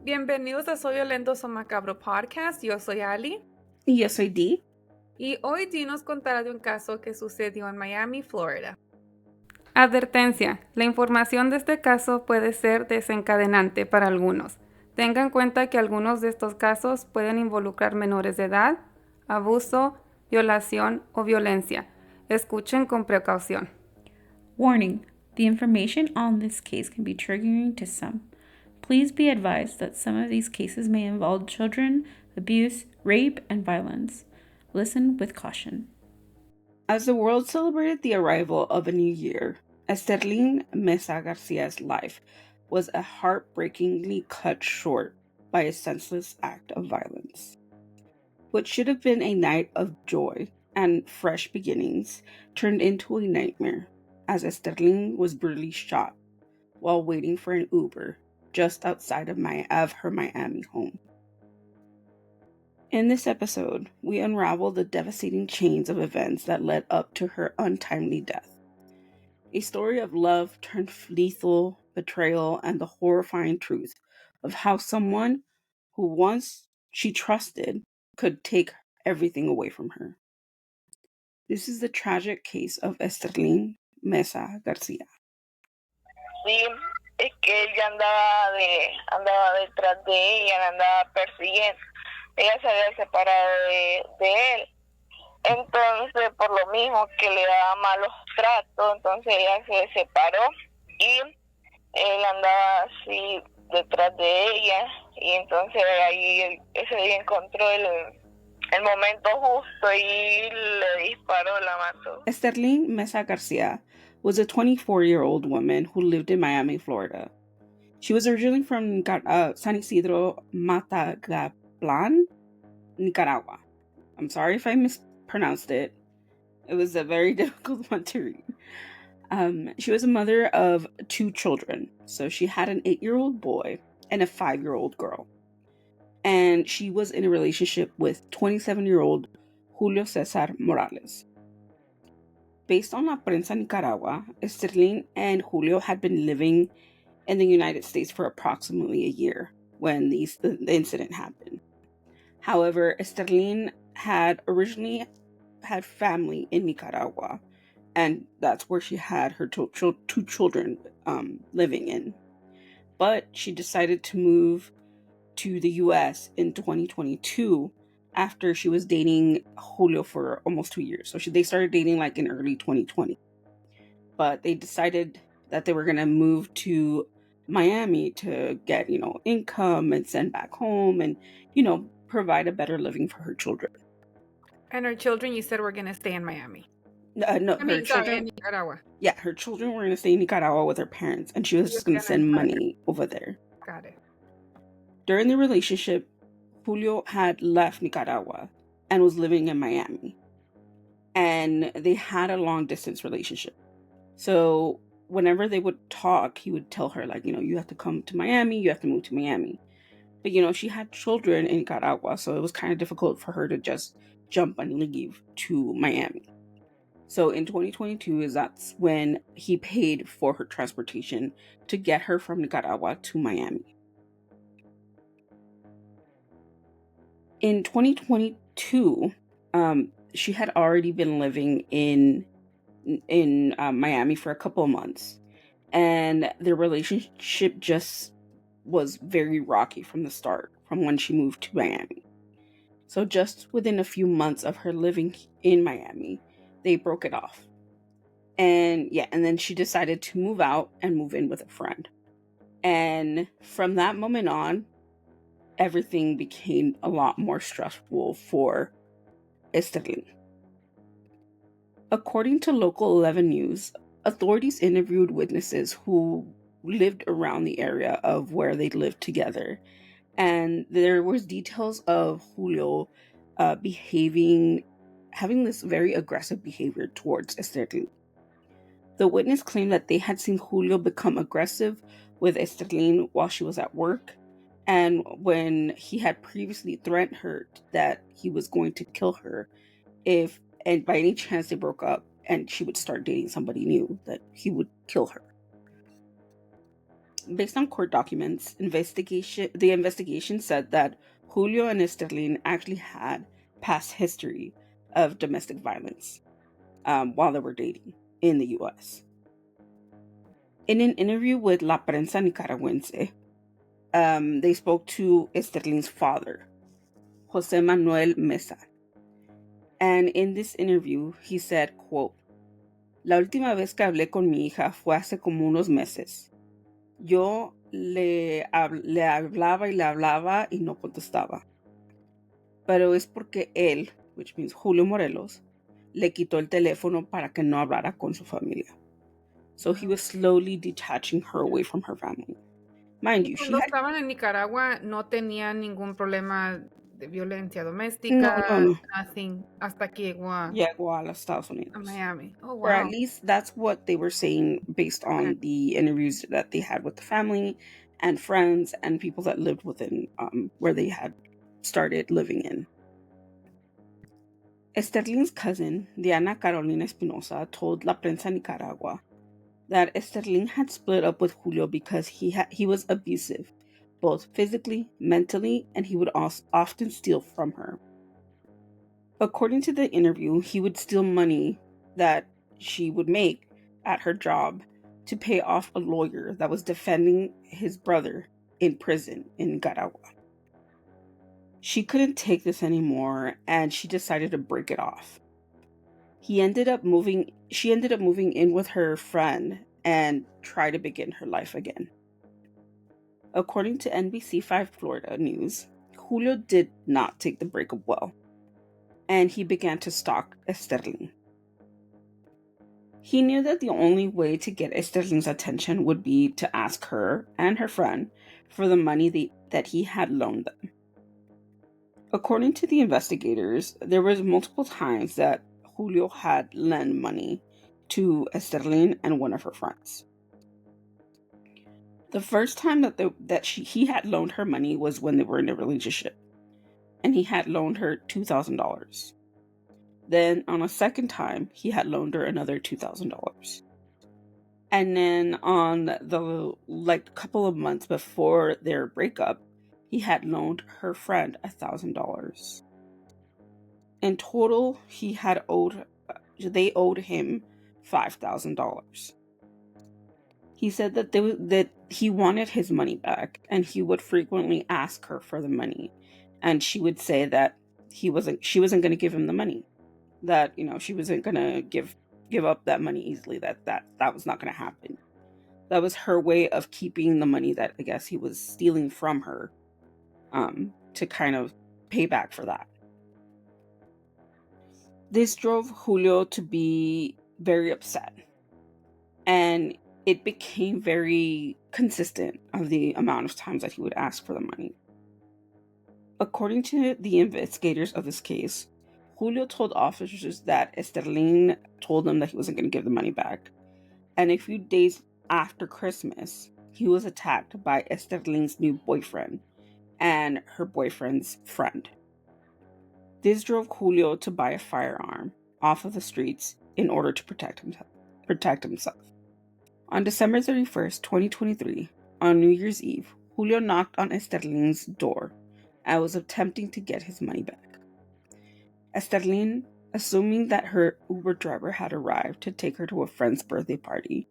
Bienvenidos a Soy Violentoso Macabro Podcast. Yo soy Ali. Y yo soy Dee. Y hoy Dee nos contará de un caso que sucedió en Miami, Florida. Advertencia: la información de este caso puede ser desencadenante para algunos. Tenga en cuenta que algunos de estos casos pueden involucrar menores de edad, abuso, violación o violencia. Escuchen con precaución. Warning: the information on this case can be triggering to some. Please be advised that some of these cases may involve children, abuse, rape, and violence. Listen with caution. As the world celebrated the arrival of a new year, Esterling Meza Garcia's life was heartbreakingly cut short by a senseless act of violence. What should have been a night of joy and fresh beginnings turned into a nightmare as Esterling was brutally shot while waiting for an Uber just outside of her Miami home. In this episode, we unravel the devastating chains of events that led up to her untimely death. A story of love turned lethal, betrayal, and the horrifying truth of how someone who once she trusted could take everything away from her. This is the tragic case of Esterling Meza García. Sí, es que ella andaba detrás de ella, la andaba persiguiendo. Ella se había separado de él. Entonces, por lo mismo que le daba malos tratos, entonces ella se separó y él andaba así detrás de ella. Y entonces ahí ese día encontró el momento justo y le disparó, la mató. Esterling Meza García was a 24-year-old woman who lived in Miami, Florida. She was originally from San Isidro, Matagaplan, Nicaragua. I'm sorry if I mispronounced it. It was a very difficult one to read. She was a mother of 2 children. So she had an 8-year-old boy and a 5-year-old girl. And she was in a relationship with 27-year-old Julio Cesar Morales. Based on La Prensa Nicaragua, Esterling and Julio had been living in the United States for approximately a year when the incident happened. However, Esterling had originally had family in Nicaragua, and that's where she had her 2 children living in. But she decided to move to the U.S. in 2022 after she was dating Julio for almost 2 years. So they started dating like in early 2020. But they decided that they were going to move to Miami to get, income and send back home and, provide a better living for her children. And her children, you said, were going to stay in Miami. No, her children in Nicaragua. Yeah, her children were going to stay in Nicaragua with her parents, and she was just going to send money over there. Got it. During the relationship, Julio had left Nicaragua and was living in Miami. And they had a long-distance relationship. So whenever they would talk, he would tell her, like, you have to come to Miami, you have to move to Miami. But, she had children in Nicaragua, so it was kind of difficult for her to just jump and leave to Miami. So in 2022, that's when he paid for her transportation to get her from Nicaragua to Miami. In 2022, she had already been living in Miami for a couple of months, and their relationship just was very rocky from the start, from when she moved to Miami. So just within a few months of her living in Miami, they broke it off. And then she decided to move out and move in with a friend. And from that moment on, everything became a lot more stressful for Esterling. According to Local 11 News, authorities interviewed witnesses who lived around the area of where they lived together. And there was details of Julio having this very aggressive behavior towards Esterling. The witness claimed that they had seen Julio become aggressive with Esterling while she was at work, and when he had previously threatened her that he was going to kill her if, and by any chance they broke up and she would start dating somebody new, that he would kill her. Based on court documents, the investigation said that Julio and Esterling actually had past history of domestic violence while they were dating in the U.S. In an interview with La Prensa Nicaragüense, they spoke to Esterling's father, José Manuel Meza. And in this interview, he said, quote, "La última vez que hablé con mi hija fue hace como unos meses. Yo le hablaba y no contestaba. Pero es porque él, which means Julio Morelos, le quitó el teléfono para que no hablara con su familia." So he was slowly detaching her away from her family. Mind Y you, she cuando had... estaban en Nicaragua no tenían ningún problema de violencia No, doméstica, no. nothing, hasta que Llegó a los Estados a Unidos. Miami. Oh, Or at wow. least that's what they were saying based on Okay. the interviews that they had with the family and friends and people that lived within where they had started living in. Esterling's cousin, Diana Carolina Espinosa, told La Prensa Nicaragua that Esterling had split up with Julio because he was abusive, both physically, mentally, and he would often steal from her. According to the interview, he would steal money that she would make at her job to pay off a lawyer that was defending his brother in prison in Nicaragua. She couldn't take this anymore, and she decided to break it off. She ended up moving in with her friend and try to begin her life again. According to NBC5 Florida News, Julio did not take the breakup well, and he began to stalk Esterling. He knew that the only way to get Esterling's attention would be to ask her and her friend for the money that he had loaned them. According to the investigators, there was multiple times that Julio had lent money to Esterling and one of her friends. The first time he had loaned her money was when they were in a relationship, and he had loaned her $2,000. Then on a second time, he had loaned her another $2,000. And then on the couple of months before their breakup, he had loaned her friend $1,000. In total, they owed him $5,000. He said that he wanted his money back, and he would frequently ask her for the money, and she would say that she wasn't going to give him the money, that she wasn't going to give up that money easily, that was not going to happen. That was her way of keeping the money that I guess he was stealing from her, to kind of pay back for that. This drove Julio to be very upset, and it became very consistent of the amount of times that he would ask for the money. According to the investigators of this case, Julio told officers that Esterling told him that he wasn't going to give the money back, and a few days after Christmas, he was attacked by Esterling's new boyfriend and her boyfriend's friend. This drove Julio to buy a firearm off of the streets in order to protect himself. On December 31st, 2023, on New Year's Eve, Julio knocked on Esterling's door and was attempting to get his money back. Esterling, assuming that her Uber driver had arrived to take her to a friend's birthday party,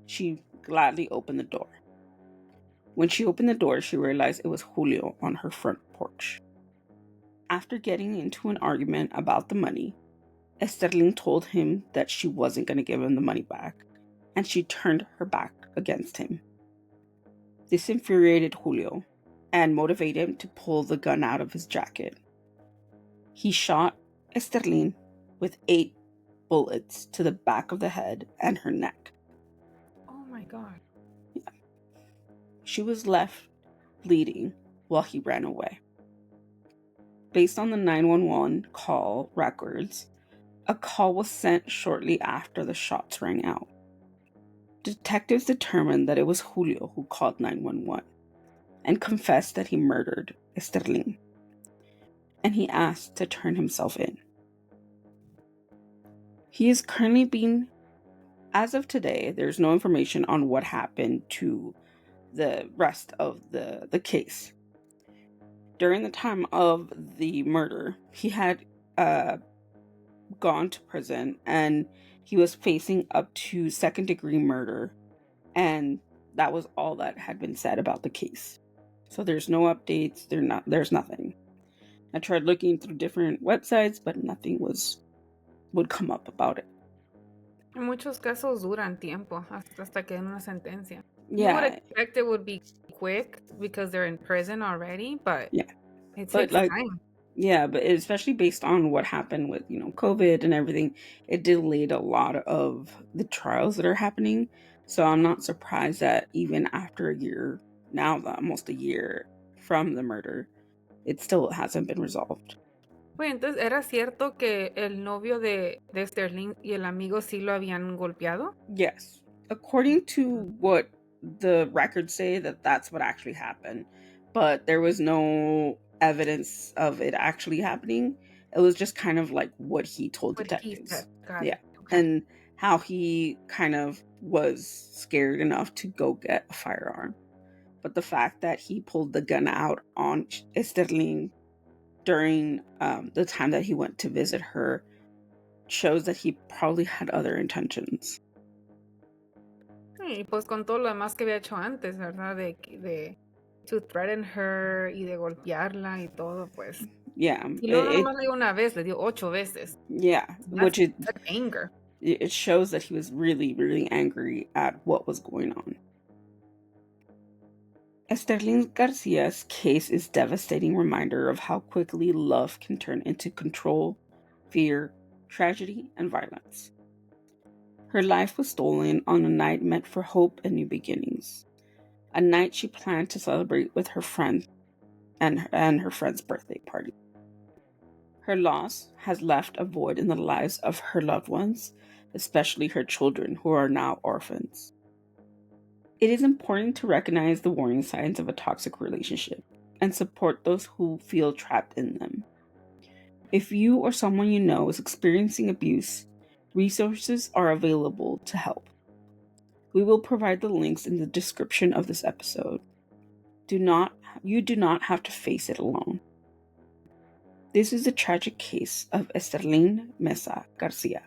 she gladly opened the door. When she opened the door, she realized it was Julio on her front porch. After getting into an argument about the money, Esterling told him that she wasn't going to give him the money back, and she turned her back against him. This infuriated Julio and motivated him to pull the gun out of his jacket. He shot Esterling with 8 bullets to the back of the head and her neck. Oh my God. Yeah. She was left bleeding while he ran away. Based on the 911 call records, a call was sent shortly after the shots rang out. Detectives determined that it was Julio who called 911 and confessed that he murdered Esterling, and he asked to turn himself in. He is currently as of today, there's no information on what happened to the rest of the case. During the time of the murder, he had gone to prison, and he was facing up to second-degree murder, and that was all that had been said about the case. So there's no updates, there's nothing. I tried looking through different websites, but nothing would come up about it. En muchos casos duran tiempo hasta que den una sentencia. Yeah. You would expect it would be quick because they're in prison already, but Yeah. it But takes time. Yeah, but especially based on what happened with, COVID and everything, it delayed a lot of the trials that are happening. So I'm not surprised that even after a year, now almost a year from the murder, it still hasn't been resolved. Oye, entonces, ¿era cierto que el novio de Esterling y el amigo sí lo habían golpeado? Yes. According to what the records say, that's what actually happened. But there was no evidence of it actually happening. It was just kind of like what he told detectives. Got Yeah. it. Okay. And how he kind of was scared enough to go get a firearm. But the fact that he pulled the gun out on Esterling during the time that he went to visit her shows that he probably had other intentions. Y pues con todo lo demás que había hecho antes, ¿verdad? De to threaten her y de golpearla y todo, pues. Yeah. Y luego no nomás le dio una vez, le dio 8 veces. Yeah. That's anger. It shows that he was really, really angry at what was going on. Esterling Garcia's case is a devastating reminder of how quickly love can turn into control, fear, tragedy, and violence. Her life was stolen on a night meant for hope and new beginnings. A night she planned to celebrate with her friend and her friend's birthday party. Her loss has left a void in the lives of her loved ones, especially her children who are now orphans. It is important to recognize the warning signs of a toxic relationship and support those who feel trapped in them. If you or someone you know is experiencing abuse, resources are available to help. We will provide the links in the description of this episode. You do not have to face it alone. This is the tragic case of Esterling Meza García.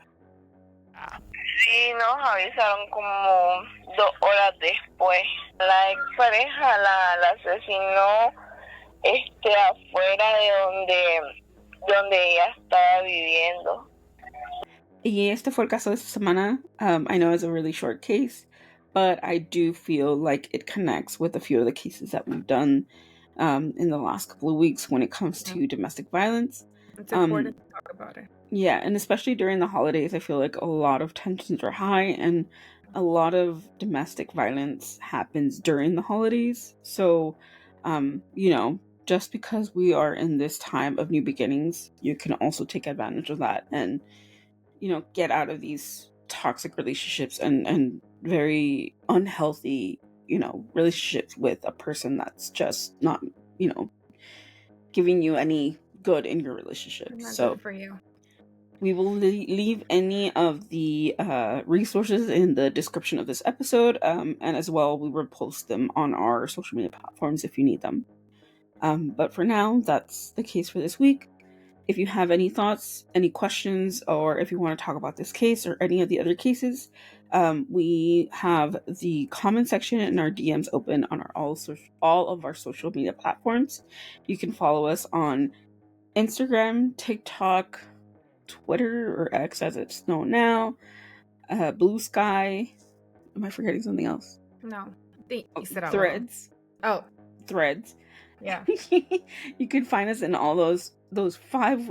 Sí, nos avisaron como 2 horas después. La expareja la asesinó afuera de donde ella estaba viviendo. Y este fue el caso de esta semana. I know it's a really short case, but I do feel like it connects with a few of the cases that we've done in the last couple of weeks when it comes to domestic violence. It's important to talk about it. Yeah, and especially during the holidays, I feel like a lot of tensions are high and a lot of domestic violence happens during the holidays. So, just because we are in this time of new beginnings, you can also take advantage of that and, get out of these toxic relationships and very unhealthy, relationships with a person that's just not, giving you any good in your relationship. Not so good for you. We will leave any of the resources in the description of this episode, and as well, we will post them on our social media platforms if you need them. But for now, that's the case for this week. If you have any thoughts, any questions, or if you want to talk about this case or any of the other cases, we have the comment section and our DMs open on all of our social media platforms. You can follow us on Instagram, TikTok, Twitter, or X as it's known now, Blue Sky. Am I forgetting something else? No. Threads. Oh. Threads. Yeah. You can find us in all those 5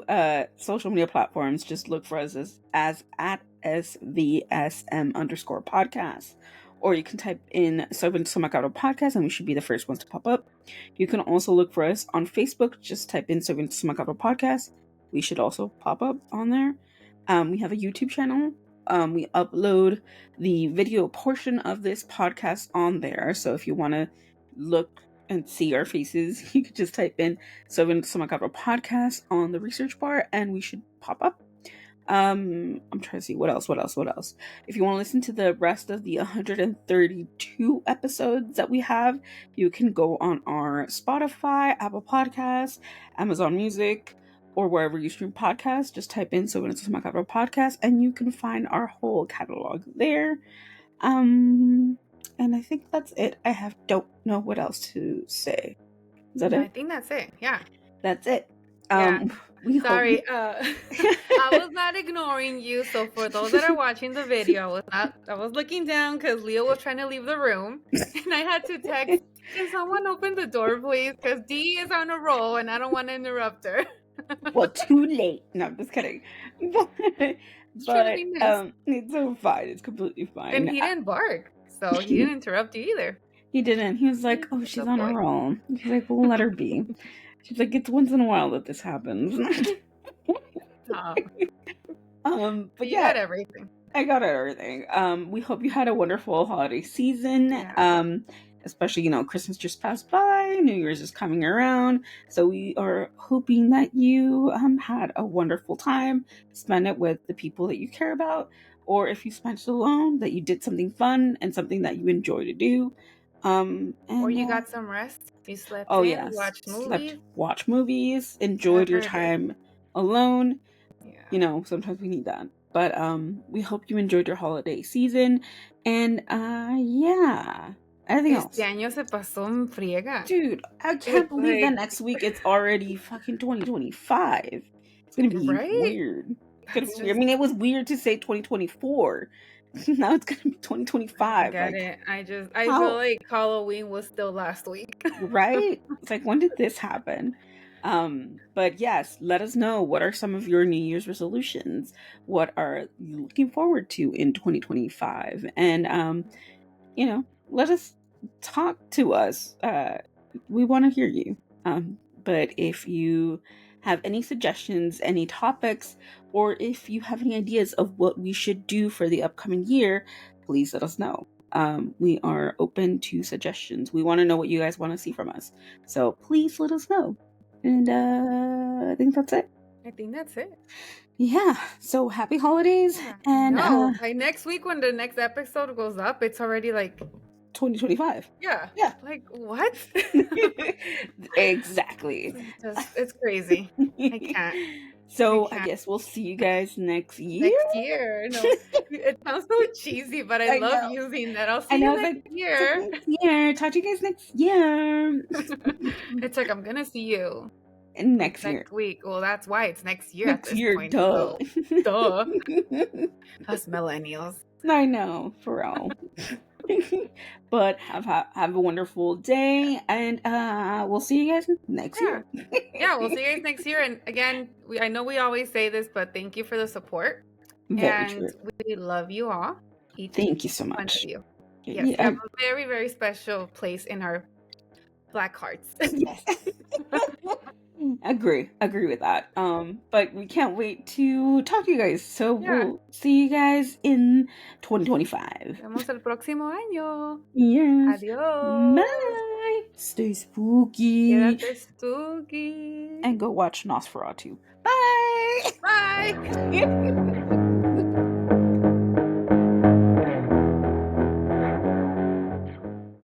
social media platforms. Just look for us as at SVSM_podcast. Or you can type in Soy Venezolano Podcast and we should be the first ones to pop up. You can also look for us on Facebook. Just type in Soy Venezolano Podcast. We should also pop up on there. We have a YouTube channel. We upload the video portion of this podcast on there. So if you want to look and see our faces, you could just type in Soy Venezolano Podcast on the research bar and we should pop up. I'm trying to see what else. If you want to listen to the rest of the 132 episodes that we have, you can go on our Spotify, Apple Podcasts, Amazon Music, or wherever you stream podcasts. Just type in Mientras podcast, and you can find our whole catalog there. And I think that's it. Don't know what else to say. Is that it? I think that's it. Yeah. That's it. Yeah. Sorry, I was not ignoring you. So for those that are watching the video, I was looking down because Leo was trying to leave the room, and I had to text, "Can someone open the door, please?" Because Dee is on a roll, and I don't want to interrupt her. Well, too late. No, I'm just kidding. But it's so fine. It's completely fine. And he didn't bark, so he didn't interrupt you either. He didn't. He was like, "Oh, she's on a roll." He's like, "We'll let her be." She's like, "It's once in a while that this happens." But you yeah, got everything. I got everything. We hope you had a wonderful holiday season. Yeah. Especially, Christmas just passed by, New Year's is coming around, so we are hoping that you had a wonderful time. Spend it with the people that you care about, or if you spent it alone, that you did something fun and something that you enjoy to do. Or you got some rest. You slept yes. Watch movies, enjoyed your time alone. Yeah. Sometimes we need that. But we hope you enjoyed your holiday season. And yeah. Anything else? Este año se pasó en friega. Dude, I can't believe that next week it's already fucking 2025. It's gonna be weird. It was weird to say 2024. Now it's gonna be 2025. I feel like Halloween was still last week. Right? It's like, when did this happen? But yes, let us know, what are some of your New Year's resolutions? What are you looking forward to in 2025? And let us talk to us. We want to hear you. But if you have any suggestions, any topics, or if you have any ideas of what we should do for the upcoming year, please let us know. We are open to suggestions. We want to know what you guys want to see from us. So please let us know. And I think that's it. Yeah. So happy holidays. And like next week, when the next episode goes up, it's already like 2025. Yeah. Like, what? Exactly. It's crazy. I can't. So I guess we'll see you guys next year. No, it sounds so cheesy, but I love using that. I'll see you next year. Talk to you guys next year. It's like, I'm gonna see you next year. Week. Well, that's why it's next year. Next year, point, duh. Duh. Us millennials. I know, for real. But have a wonderful day, and we'll see you guys next year. We'll see you guys next year. And again, I know we always say this, but thank you for the support. Very true. We love you all. Thank you so much. You. Yes, you have a very, very special place in our black hearts. Yes. Agree with that. But we can't wait to talk to you guys. So we'll see you guys in 2025. Vemos el próximo año. Yes. Adiós. Bye. Stay spooky. Quédate spooky. And go watch Nosferatu. Bye. Bye.